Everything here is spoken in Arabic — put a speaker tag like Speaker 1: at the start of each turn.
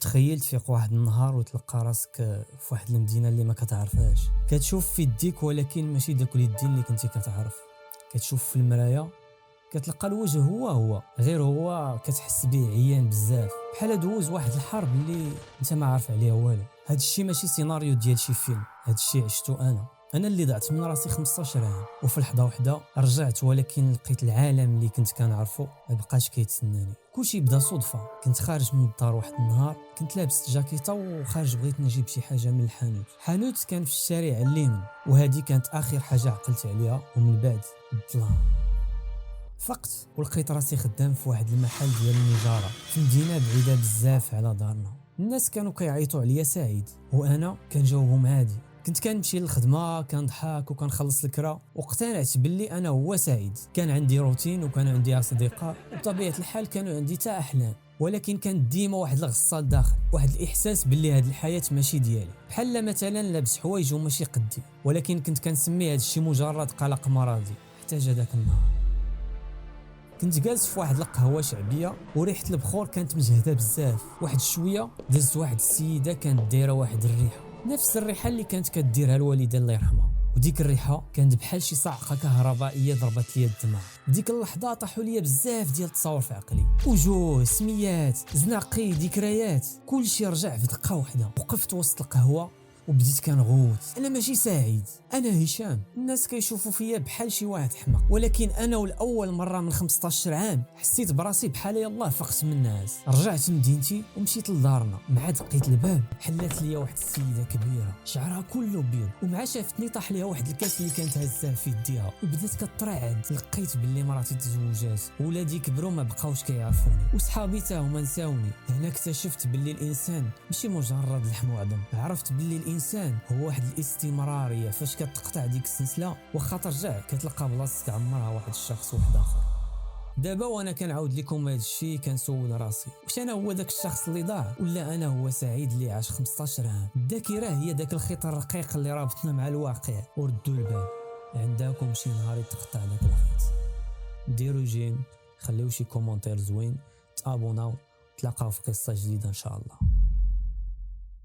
Speaker 1: تخيل تفيق واحد النهار وتلقى راسك في واحد المدينه اللي ما كتعرفهاش، كتشوف في يديك ولكن ماشي داك اليدين اللي كنتي كتعرف. كتشوف في المرايه كتلقى الوجه هو غير هو، كتحس به عيان بزاف، بحال دوز واحد الحرب اللي انت ما عارف عليها والو. هاد الشيء ماشي سيناريو ديال شي فيلم، هاد الشيء عشتو انا اللي ضعت من راسي 15 عام، وفي لحظه واحده رجعت ولكن لقيت العالم اللي كنت كنعرفو ما بقاش كيتسناني. كلشي بدا صدفه. كنت خارج من الدار واحد النهار، كنت لابس جاكيطه وخارج بغيت نجيب شي حاجه من الحانوت كان في الشارع اليمين، وهذه كانت اخر حاجه عقلت عليها. ومن بعد الظلام فقت ولقيت راسي خدام في واحد المحل ديال النجاره في مدينه بعيده بزاف على دارنا. الناس كانوا كيعيطوا عليا سعيد وانا كنجاوبهم عادي. كنت كنمشي للخدمه كنضحك وكنخلص الكرا، واقتنعت باللي انا هو سعيد. كان عندي روتين وكان عندي اصدقاء، وبطبيعه الحال كانوا عندي تا احلام، ولكن كان ديما واحد الغصه لداخل، واحد الاحساس باللي هاد الحياه ماشي ديالي. بحال مثلا لابس حوايج وماشي قدي، ولكن كنت كنسمي هاد الشيء مجرد قلق مرضي. حتى جا داك النهار كنت جالس في واحد القهوه شعبيه وريحه البخور كانت مجهده بزاف. واحد شويه دزت واحد السيده كانت دايره واحد الريحه، نفس الريحه اللي كانت كديرها الوالده الله يرحمها. وديك الريحه كانت بحال شي صعقه كهربائيه ضربت لي الدماغ. ديك اللحظه طاحوا لي بزاف ديال التصاور في عقلي، وجوه، سميات، زناقي، ذكريات، كلشي رجع في دقه واحده. وقفت وسط القهوه وبديت كنغوت. انا ماشي سعيد، انا هشام. الناس كيشوفوا فيا بحال شي واحد حمق، ولكن انا ولاول مره من 15 عام حسيت براسي بحال يلاه فقت من الناس. رجعت لمدينتي ومشيت لدارنا. مع دقيت الباب حلات ليا واحد السيده كبيره شعرها كله بيض، ومع شافتني طاح ليها واحد الكاس اللي كانت هزاه في يديها وبدات كترعد. لقيت باللي مراتي تزوجات، ولادي كبروا ما بقاوش كيعرفوني، وصحابي تا هما نساوني. هنا اكتشفت باللي الانسان ماشي مجرد لحم وعظم. عرفت باللي الانسان هو واحد الاستمراريه. فاش كتقطع ديك السلسله واخا ترجع كتلقى بلاصتك عمرها واحد الشخص واحد اخر. دابا وانا كنعاود لكم هذا الشيء كنسول راسي، واش انا هو داك الشخص اللي ضاع، ولا انا هو سعيد اللي عاش 15 عام؟ الذاكره هي داك الخيط الرقيق اللي رابطنا مع الواقع. وردوا البال عندكم شي نهار يتقطع داك الخيط. ديروا جيم، خليو شي كومونتير زوين، تابوناو، تلاقاو في قصه جديده ان شاء الله.